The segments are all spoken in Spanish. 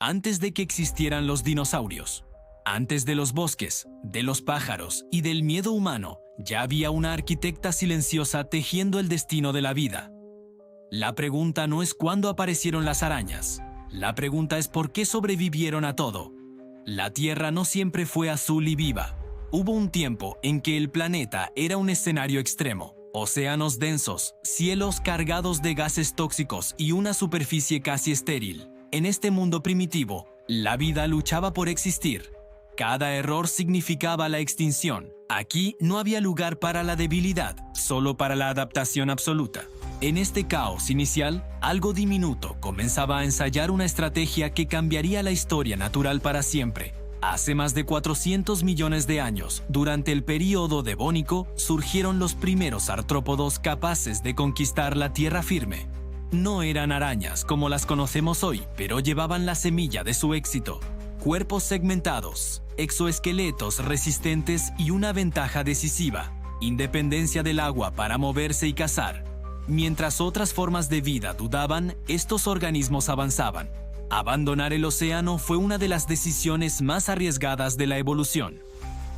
Antes de que existieran los dinosaurios, antes de los bosques, de los pájaros y del miedo humano, ya había una arquitecta silenciosa tejiendo el destino de la vida. La pregunta no es cuándo aparecieron las arañas. La pregunta es por qué sobrevivieron a todo. La Tierra no siempre fue azul y viva. Hubo un tiempo en que el planeta era un escenario extremo. Océanos densos, cielos cargados de gases tóxicos y una superficie casi estéril. En este mundo primitivo, la vida luchaba por existir. Cada error significaba la extinción. Aquí no había lugar para la debilidad, solo para la adaptación absoluta. En este caos inicial, algo diminuto comenzaba a ensayar una estrategia que cambiaría la historia natural para siempre. Hace más de 400 millones de años, durante el período devónico, surgieron los primeros artrópodos capaces de conquistar la tierra firme. No eran arañas como las conocemos hoy, pero llevaban la semilla de su éxito. Cuerpos segmentados, exoesqueletos resistentes y una ventaja decisiva: independencia del agua para moverse y cazar. Mientras otras formas de vida dudaban, estos organismos avanzaban. Abandonar el océano fue una de las decisiones más arriesgadas de la evolución.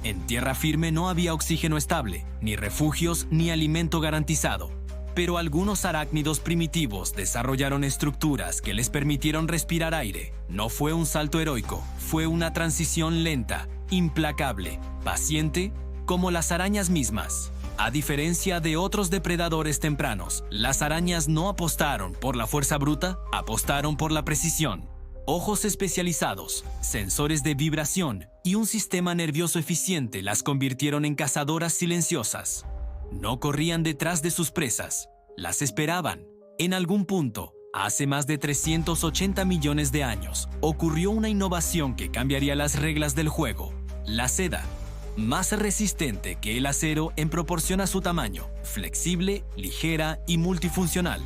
En tierra firme no había oxígeno estable, ni refugios, ni alimento garantizado. Pero algunos arácnidos primitivos desarrollaron estructuras que les permitieron respirar aire. No fue un salto heroico, fue una transición lenta, implacable, paciente, como las arañas mismas. A diferencia de otros depredadores tempranos, las arañas no apostaron por la fuerza bruta, apostaron por la precisión. Ojos especializados, sensores de vibración y un sistema nervioso eficiente las convirtieron en cazadoras silenciosas. No corrían detrás de sus presas, las esperaban. En algún punto, hace más de 380 millones de años, ocurrió una innovación que cambiaría las reglas del juego: la seda. Más resistente que el acero en proporción a su tamaño, flexible, ligera y multifuncional.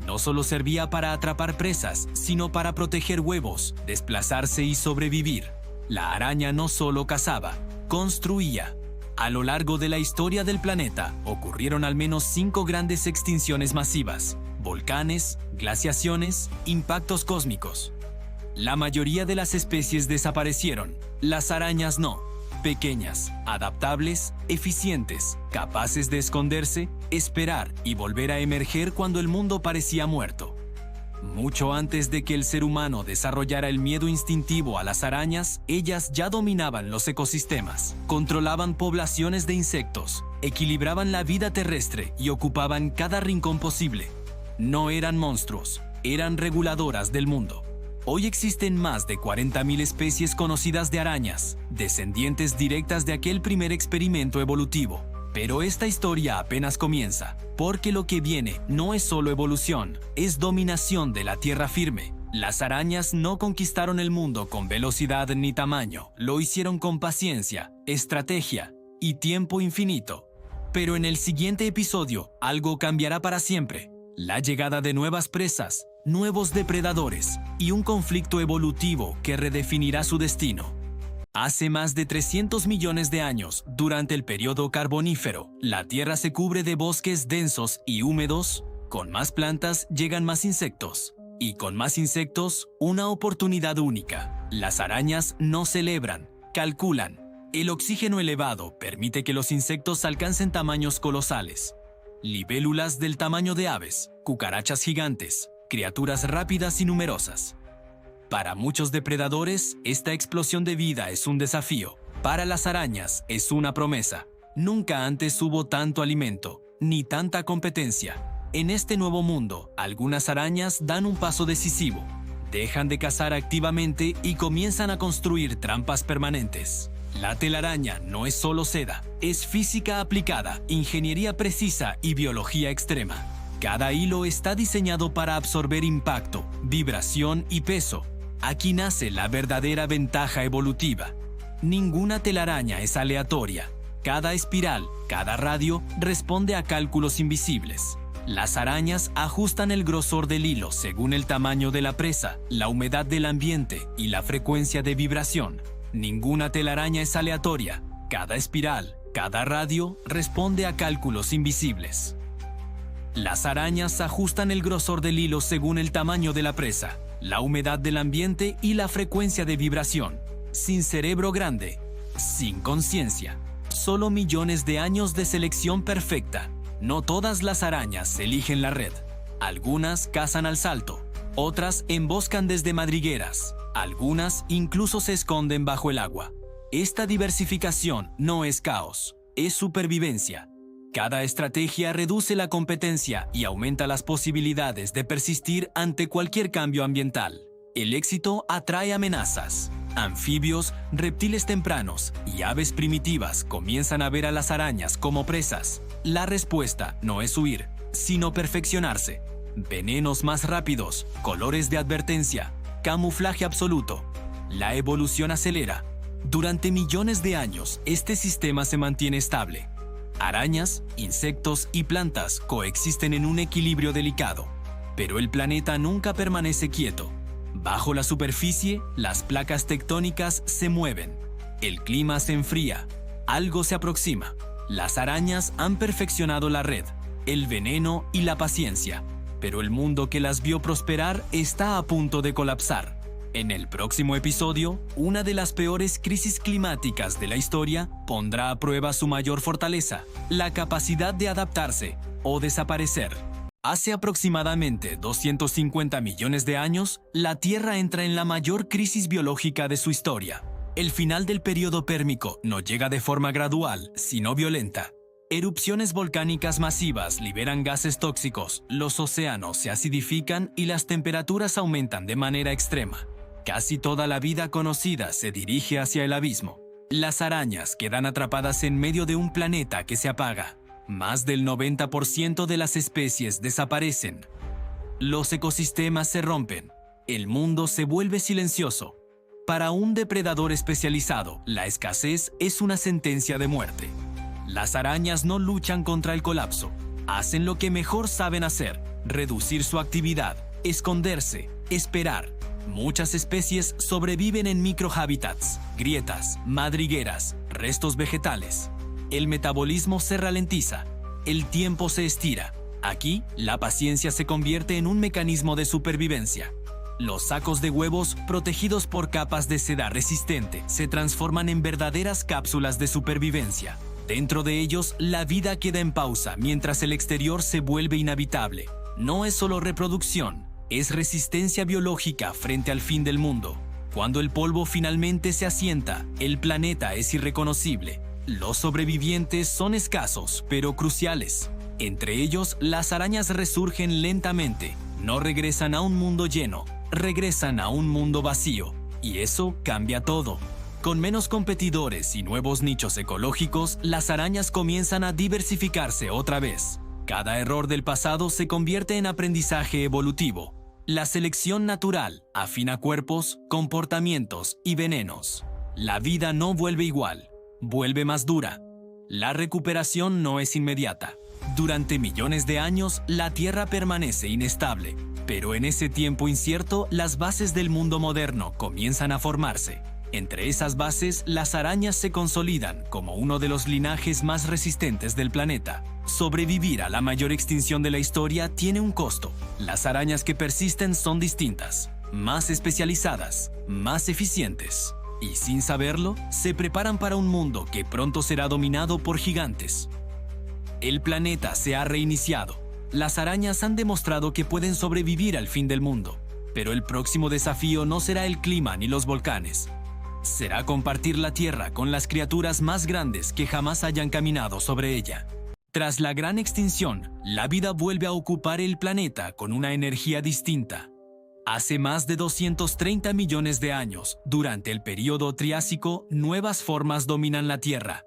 No solo servía para atrapar presas, sino para proteger huevos, desplazarse y sobrevivir. La araña no solo cazaba, construía. A lo largo de la historia del planeta, ocurrieron al menos 5 grandes extinciones masivas: volcanes, glaciaciones, impactos cósmicos. La mayoría de las especies desaparecieron, las arañas no. Pequeñas, adaptables, eficientes, capaces de esconderse, esperar y volver a emerger cuando el mundo parecía muerto. Mucho antes de que el ser humano desarrollara el miedo instintivo a las arañas, ellas ya dominaban los ecosistemas, controlaban poblaciones de insectos, equilibraban la vida terrestre y ocupaban cada rincón posible. No eran monstruos, eran reguladoras del mundo. Hoy existen más de 40.000 especies conocidas de arañas, descendientes directas de aquel primer experimento evolutivo. Pero esta historia apenas comienza, porque lo que viene no es solo evolución, es dominación de la tierra firme. Las arañas no conquistaron el mundo con velocidad ni tamaño, lo hicieron con paciencia, estrategia y tiempo infinito. Pero en el siguiente episodio, algo cambiará para siempre: la llegada de nuevas presas, nuevos depredadores y un conflicto evolutivo que redefinirá su destino. Hace más de 300 millones de años, durante el periodo carbonífero, la Tierra se cubre de bosques densos y húmedos. Con más plantas llegan más insectos. Y con más insectos, una oportunidad única. Las arañas no celebran, calculan. El oxígeno elevado permite que los insectos alcancen tamaños colosales. Libélulas del tamaño de aves, cucarachas gigantes, criaturas rápidas y numerosas. Para muchos depredadores, esta explosión de vida es un desafío. Para las arañas es una promesa. Nunca antes hubo tanto alimento, ni tanta competencia. En este nuevo mundo, algunas arañas dan un paso decisivo. Dejan de cazar activamente y comienzan a construir trampas permanentes. La telaraña no es solo seda, es física aplicada, ingeniería precisa y biología extrema. Cada hilo está diseñado para absorber impacto, vibración y peso. Aquí nace la verdadera ventaja evolutiva. Ninguna telaraña es aleatoria. Cada espiral, cada radio responde a cálculos invisibles. Las arañas ajustan el grosor del hilo según el tamaño de la presa, la humedad del ambiente y la frecuencia de vibración. Ninguna telaraña es aleatoria. Cada espiral, cada radio responde a cálculos invisibles. Las arañas ajustan el grosor del hilo según el tamaño de la presa, la humedad del ambiente y la frecuencia de vibración. Sin cerebro grande, sin conciencia, solo millones de años de selección perfecta. No todas las arañas eligen la red. Algunas cazan al salto, otras emboscan desde madrigueras, algunas incluso se esconden bajo el agua. Esta diversificación no es caos, es supervivencia. Cada estrategia reduce la competencia y aumenta las posibilidades de persistir ante cualquier cambio ambiental. El éxito atrae amenazas. Anfibios, reptiles tempranos y aves primitivas comienzan a ver a las arañas como presas. La respuesta no es huir, sino perfeccionarse. Venenos más rápidos, colores de advertencia, camuflaje absoluto. La evolución acelera. Durante millones de años, este sistema se mantiene estable. Arañas, insectos y plantas coexisten en un equilibrio delicado. Pero el planeta nunca permanece quieto. Bajo la superficie, las placas tectónicas se mueven. El clima se enfría. Algo se aproxima. Las arañas han perfeccionado la red, el veneno y la paciencia. Pero el mundo que las vio prosperar está a punto de colapsar. En el próximo episodio, una de las peores crisis climáticas de la historia pondrá a prueba su mayor fortaleza, la capacidad de adaptarse o desaparecer. Hace aproximadamente 250 millones de años, la Tierra entra en la mayor crisis biológica de su historia. El final del período pérmico no llega de forma gradual, sino violenta. Erupciones volcánicas masivas liberan gases tóxicos, los océanos se acidifican y las temperaturas aumentan de manera extrema. Casi toda la vida conocida se dirige hacia el abismo. Las arañas quedan atrapadas en medio de un planeta que se apaga. Más del 90% de las especies desaparecen. Los ecosistemas se rompen. El mundo se vuelve silencioso. Para un depredador especializado, la escasez es una sentencia de muerte. Las arañas no luchan contra el colapso. Hacen lo que mejor saben hacer: reducir su actividad, esconderse, esperar. Muchas especies sobreviven en microhábitats, grietas, madrigueras, restos vegetales. El metabolismo se ralentiza, el tiempo se estira. Aquí, la paciencia se convierte en un mecanismo de supervivencia. Los sacos de huevos, protegidos por capas de seda resistente, se transforman en verdaderas cápsulas de supervivencia. Dentro de ellos, la vida queda en pausa mientras el exterior se vuelve inhabitable. No es solo reproducción, es resistencia biológica frente al fin del mundo. Cuando el polvo finalmente se asienta, el planeta es irreconocible. Los sobrevivientes son escasos, pero cruciales. Entre ellos, las arañas resurgen lentamente. No regresan a un mundo lleno, regresan a un mundo vacío. Y eso cambia todo. Con menos competidores y nuevos nichos ecológicos, las arañas comienzan a diversificarse otra vez. Cada error del pasado se convierte en aprendizaje evolutivo. La selección natural afina cuerpos, comportamientos y venenos. La vida no vuelve igual, vuelve más dura. La recuperación no es inmediata. Durante millones de años, la Tierra permanece inestable, pero en ese tiempo incierto, las bases del mundo moderno comienzan a formarse. Entre esas bases, las arañas se consolidan como uno de los linajes más resistentes del planeta. Sobrevivir a la mayor extinción de la historia tiene un costo. Las arañas que persisten son distintas, más especializadas, más eficientes. Y sin saberlo, se preparan para un mundo que pronto será dominado por gigantes. El planeta se ha reiniciado. Las arañas han demostrado que pueden sobrevivir al fin del mundo. Pero el próximo desafío no será el clima ni los volcanes. Será compartir la Tierra con las criaturas más grandes que jamás hayan caminado sobre ella. Tras la gran extinción, la vida vuelve a ocupar el planeta con una energía distinta. Hace más de 230 millones de años, durante el período Triásico, nuevas formas dominan la Tierra.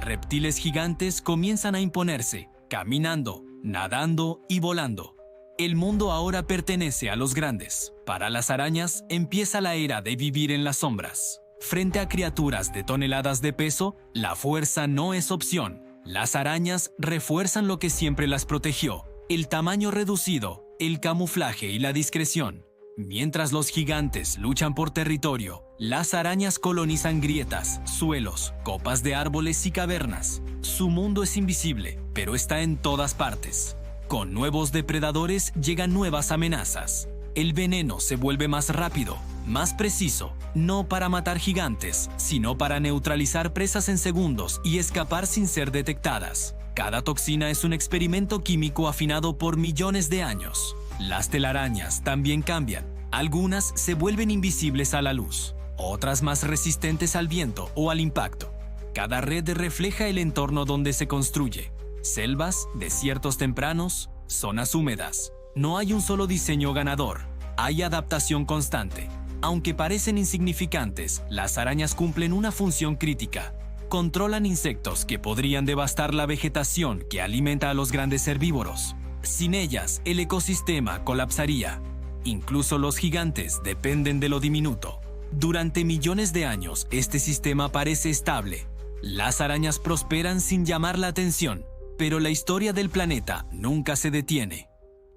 Reptiles gigantes comienzan a imponerse, caminando, nadando y volando. El mundo ahora pertenece a los grandes. Para las arañas, empieza la era de vivir en las sombras. Frente a criaturas de toneladas de peso, la fuerza no es opción. Las arañas refuerzan lo que siempre las protegió: el tamaño reducido, el camuflaje y la discreción. Mientras los gigantes luchan por territorio, las arañas colonizan grietas, suelos, copas de árboles y cavernas. Su mundo es invisible, pero está en todas partes. Con nuevos depredadores llegan nuevas amenazas. El veneno se vuelve más rápido, más preciso, no para matar gigantes, sino para neutralizar presas en segundos y escapar sin ser detectadas. Cada toxina es un experimento químico afinado por millones de años. Las telarañas también cambian. Algunas se vuelven invisibles a la luz, otras más resistentes al viento o al impacto. Cada red refleja el entorno donde se construye. Selvas, desiertos tempranos, zonas húmedas. No hay un solo diseño ganador, hay adaptación constante. Aunque parecen insignificantes, las arañas cumplen una función crítica. Controlan insectos que podrían devastar la vegetación que alimenta a los grandes herbívoros. Sin ellas, el ecosistema colapsaría. Incluso los gigantes dependen de lo diminuto. Durante millones de años, este sistema parece estable. Las arañas prosperan sin llamar la atención, pero la historia del planeta nunca se detiene.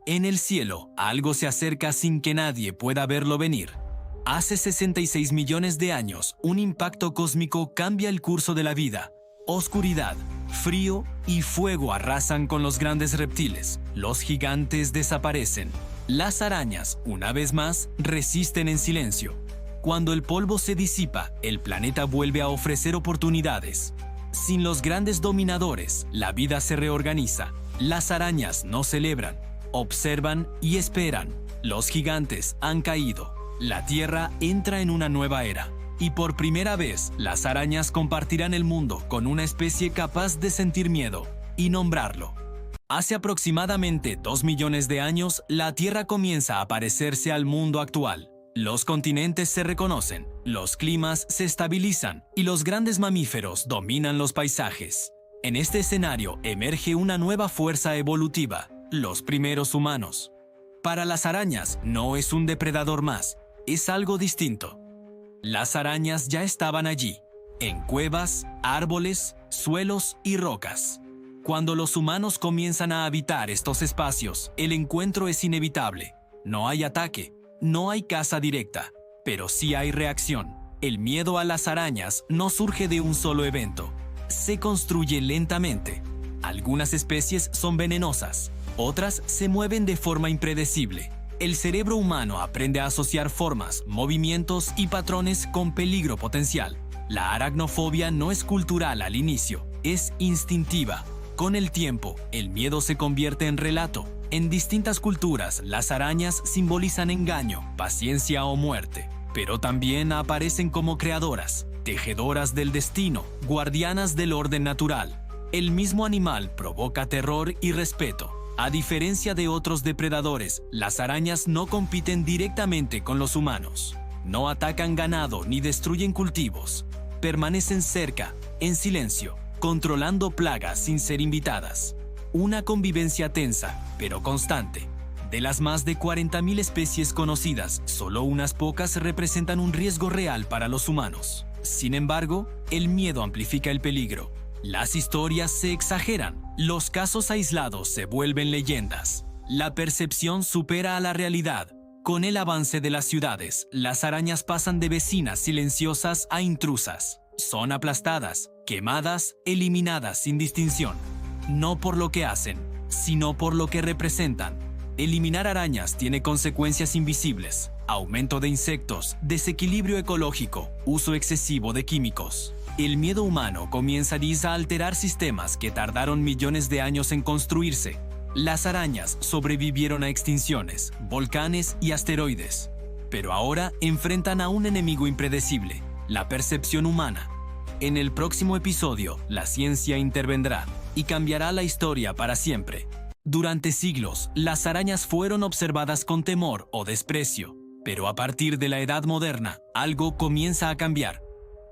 En el cielo, algo se acerca sin que nadie pueda verlo venir. Hace 66 millones de años, un impacto cósmico cambia el curso de la vida. Oscuridad, frío y fuego arrasan con los grandes reptiles. Los gigantes desaparecen. Las arañas, una vez más, resisten en silencio. Cuando el polvo se disipa, el planeta vuelve a ofrecer oportunidades. Sin los grandes dominadores, la vida se reorganiza. Las arañas no celebran, observan y esperan. Los gigantes han caído. La Tierra entra en una nueva era. Y por primera vez, las arañas compartirán el mundo con una especie capaz de sentir miedo y nombrarlo. Hace aproximadamente 2 millones de años, la Tierra comienza a parecerse al mundo actual. Los continentes se reconocen, los climas se estabilizan y los grandes mamíferos dominan los paisajes. En este escenario emerge una nueva fuerza evolutiva, los primeros humanos. Para las arañas no es un depredador más, es algo distinto. Las arañas ya estaban allí, en cuevas, árboles, suelos y rocas. Cuando los humanos comienzan a habitar estos espacios, el encuentro es inevitable. No hay ataque, no hay caza directa, pero sí hay reacción. El miedo a las arañas no surge de un solo evento. Se construye lentamente. Algunas especies son venenosas, otras se mueven de forma impredecible. El cerebro humano aprende a asociar formas, movimientos y patrones con peligro potencial. La aracnofobia no es cultural al inicio, es instintiva. Con el tiempo, el miedo se convierte en relato. En distintas culturas, las arañas simbolizan engaño, paciencia o muerte, pero también aparecen como creadoras, tejedoras del destino, guardianas del orden natural. El mismo animal provoca terror y respeto. A diferencia de otros depredadores, las arañas no compiten directamente con los humanos. No atacan ganado ni destruyen cultivos. Permanecen cerca, en silencio, controlando plagas sin ser invitadas. Una convivencia tensa, pero constante. De las más de 40.000 especies conocidas, solo unas pocas representan un riesgo real para los humanos. Sin embargo, el miedo amplifica el peligro. Las historias se exageran, los casos aislados se vuelven leyendas. La percepción supera a la realidad. Con el avance de las ciudades, las arañas pasan de vecinas silenciosas a intrusas. Son aplastadas, quemadas, eliminadas sin distinción. No por lo que hacen, sino por lo que representan. Eliminar arañas tiene consecuencias invisibles: aumento de insectos, desequilibrio ecológico, uso excesivo de químicos. El miedo humano comienza a alterar sistemas que tardaron millones de años en construirse. Las arañas sobrevivieron a extinciones, volcanes y asteroides. Pero ahora enfrentan a un enemigo impredecible: la percepción humana. En el próximo episodio, la ciencia intervendrá y cambiará la historia para siempre. Durante siglos, las arañas fueron observadas con temor o desprecio, pero a partir de la Edad Moderna, algo comienza a cambiar.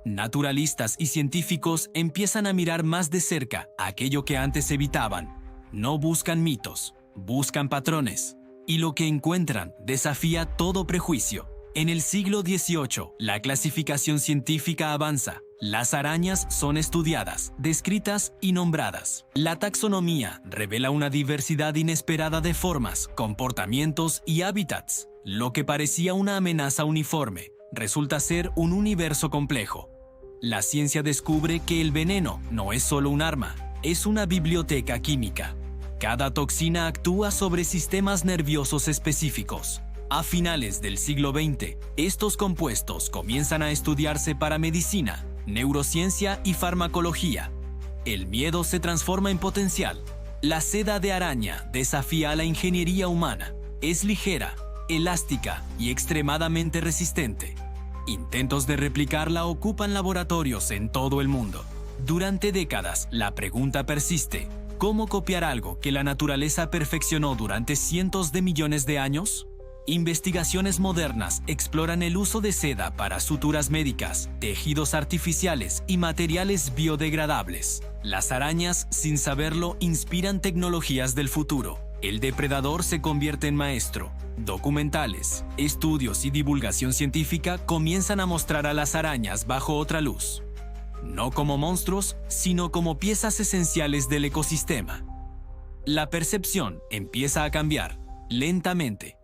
Naturalistas y científicos empiezan a mirar más de cerca aquello que antes evitaban. No buscan mitos, buscan patrones, y lo que encuentran desafía todo prejuicio. En el siglo XVIII, la clasificación científica avanza. Las arañas son estudiadas, descritas y nombradas. La taxonomía revela una diversidad inesperada de formas, comportamientos y hábitats. Lo que parecía una amenaza uniforme resulta ser un universo complejo. La ciencia descubre que el veneno no es solo un arma, es una biblioteca química. Cada toxina actúa sobre sistemas nerviosos específicos. A finales del siglo XX, estos compuestos comienzan a estudiarse para medicina, neurociencia y farmacología. El miedo se transforma en potencial. La seda de araña desafía a la ingeniería humana. Es ligera, elástica y extremadamente resistente. Intentos de replicarla ocupan laboratorios en todo el mundo. Durante décadas, la pregunta persiste: ¿cómo copiar algo que la naturaleza perfeccionó durante cientos de millones de años? Investigaciones modernas exploran el uso de seda para suturas médicas, tejidos artificiales y materiales biodegradables. Las arañas, sin saberlo, inspiran tecnologías del futuro. El depredador se convierte en maestro. Documentales, estudios y divulgación científica comienzan a mostrar a las arañas bajo otra luz. No como monstruos, sino como piezas esenciales del ecosistema. La percepción empieza a cambiar, lentamente.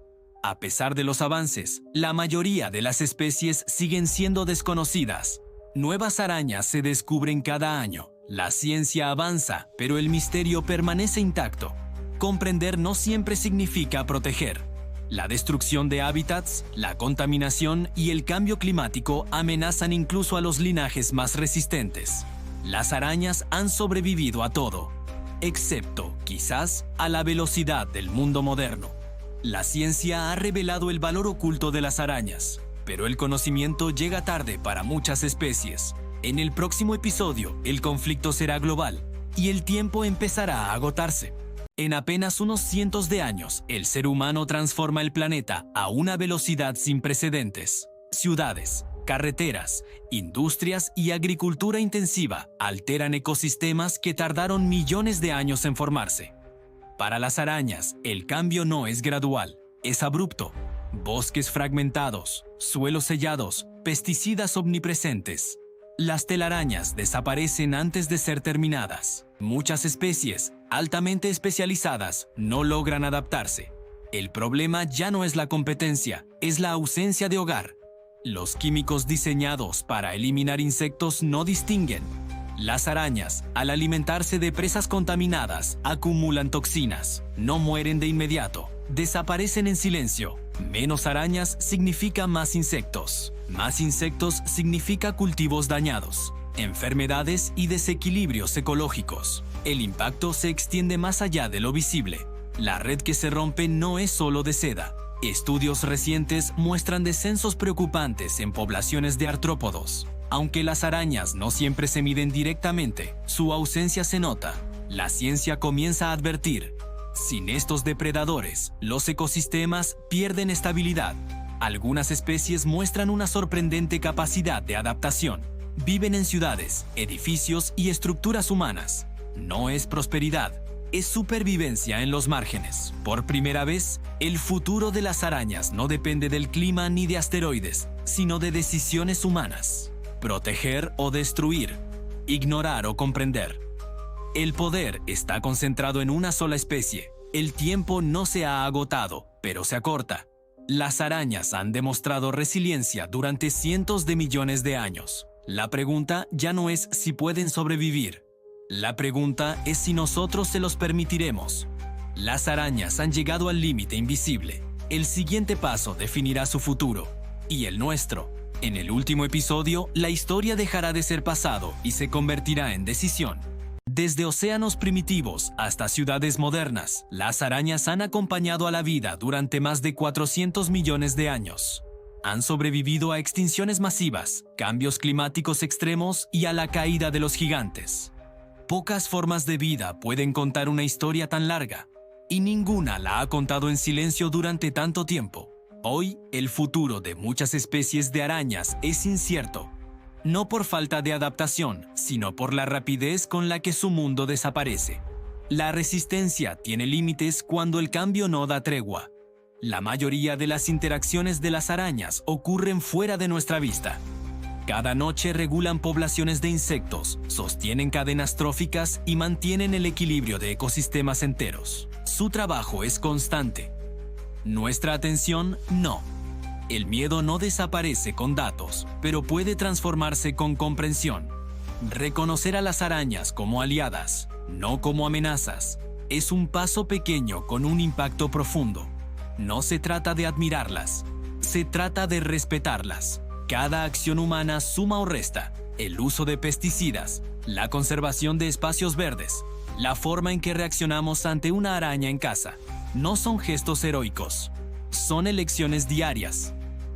A pesar de los avances, la mayoría de las especies siguen siendo desconocidas. Nuevas arañas se descubren cada año. La ciencia avanza, pero el misterio permanece intacto. Comprender no siempre significa proteger. La destrucción de hábitats, la contaminación y el cambio climático amenazan incluso a los linajes más resistentes. Las arañas han sobrevivido a todo, excepto, quizás, a la velocidad del mundo moderno. La ciencia ha revelado el valor oculto de las arañas, pero el conocimiento llega tarde para muchas especies. En el próximo episodio, el conflicto será global y el tiempo empezará a agotarse. En apenas unos cientos de años, el ser humano transforma el planeta a una velocidad sin precedentes. Ciudades, carreteras, industrias y agricultura intensiva alteran ecosistemas que tardaron millones de años en formarse. Para las arañas, el cambio no es gradual, es abrupto. Bosques fragmentados, suelos sellados, pesticidas omnipresentes. Las telarañas desaparecen antes de ser terminadas. Muchas especies, altamente especializadas, no logran adaptarse. El problema ya no es la competencia, es la ausencia de hogar. Los químicos diseñados para eliminar insectos no distinguen. Las arañas, al alimentarse de presas contaminadas, acumulan toxinas. No mueren de inmediato, desaparecen en silencio. Menos arañas significa más insectos. Más insectos significa cultivos dañados, enfermedades y desequilibrios ecológicos. El impacto se extiende más allá de lo visible. La red que se rompe no es solo de seda. Estudios recientes muestran descensos preocupantes en poblaciones de artrópodos. Aunque las arañas no siempre se miden directamente, su ausencia se nota. La ciencia comienza a advertir: sin estos depredadores, los ecosistemas pierden estabilidad. Algunas especies muestran una sorprendente capacidad de adaptación. Viven en ciudades, edificios y estructuras humanas. No es prosperidad, es supervivencia en los márgenes. Por primera vez, el futuro de las arañas no depende del clima ni de asteroides, sino de decisiones humanas. Proteger o destruir, ignorar o comprender. El poder está concentrado en una sola especie. El tiempo no se ha agotado, pero se acorta. Las arañas han demostrado resiliencia durante cientos de millones de años. La pregunta ya no es si pueden sobrevivir. La pregunta es si nosotros se los permitiremos. Las arañas han llegado al límite invisible. El siguiente paso definirá su futuro. Y el nuestro. En el último episodio, la historia dejará de ser pasado y se convertirá en decisión. Desde océanos primitivos hasta ciudades modernas, las arañas han acompañado a la vida durante más de 400 millones de años. Han sobrevivido a extinciones masivas, cambios climáticos extremos y a la caída de los gigantes. Pocas formas de vida pueden contar una historia tan larga, y ninguna la ha contado en silencio durante tanto tiempo. Hoy, el futuro de muchas especies de arañas es incierto, no por falta de adaptación, sino por la rapidez con la que su mundo desaparece. La resistencia tiene límites cuando el cambio no da tregua. La mayoría de las interacciones de las arañas ocurren fuera de nuestra vista. Cada noche regulan poblaciones de insectos, sostienen cadenas tróficas y mantienen el equilibrio de ecosistemas enteros. Su trabajo es constante. Nuestra atención, no. El miedo no desaparece con datos, pero puede transformarse con comprensión. Reconocer a las arañas como aliadas, no como amenazas, es un paso pequeño con un impacto profundo. No se trata de admirarlas, se trata de respetarlas. Cada acción humana suma o resta. El uso de pesticidas, la conservación de espacios verdes, la forma en que reaccionamos ante una araña en casa, no son gestos heroicos, son elecciones diarias.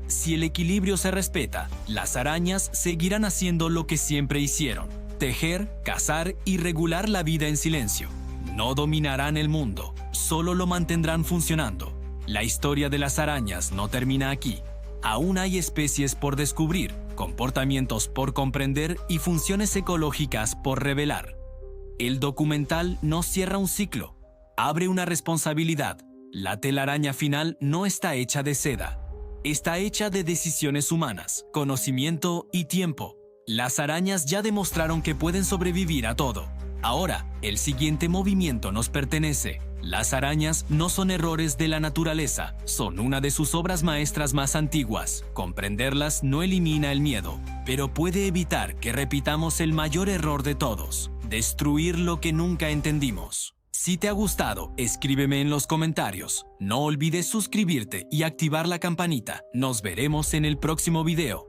Si el equilibrio se respeta, las arañas seguirán haciendo lo que siempre hicieron: tejer, cazar y regular la vida en silencio. No dominarán el mundo, solo lo mantendrán funcionando. La historia de las arañas no termina aquí. Aún hay especies por descubrir, comportamientos por comprender y funciones ecológicas por revelar. El documental no cierra un ciclo, abre una responsabilidad. La telaraña final no está hecha de seda. Está hecha de decisiones humanas, conocimiento y tiempo. Las arañas ya demostraron que pueden sobrevivir a todo. Ahora, el siguiente movimiento nos pertenece. Las arañas no son errores de la naturaleza, son una de sus obras maestras más antiguas. Comprenderlas no elimina el miedo, pero puede evitar que repitamos el mayor error de todos: destruir lo que nunca entendimos. Si te ha gustado, escríbeme en los comentarios. No olvides suscribirte y activar la campanita. Nos veremos en el próximo video.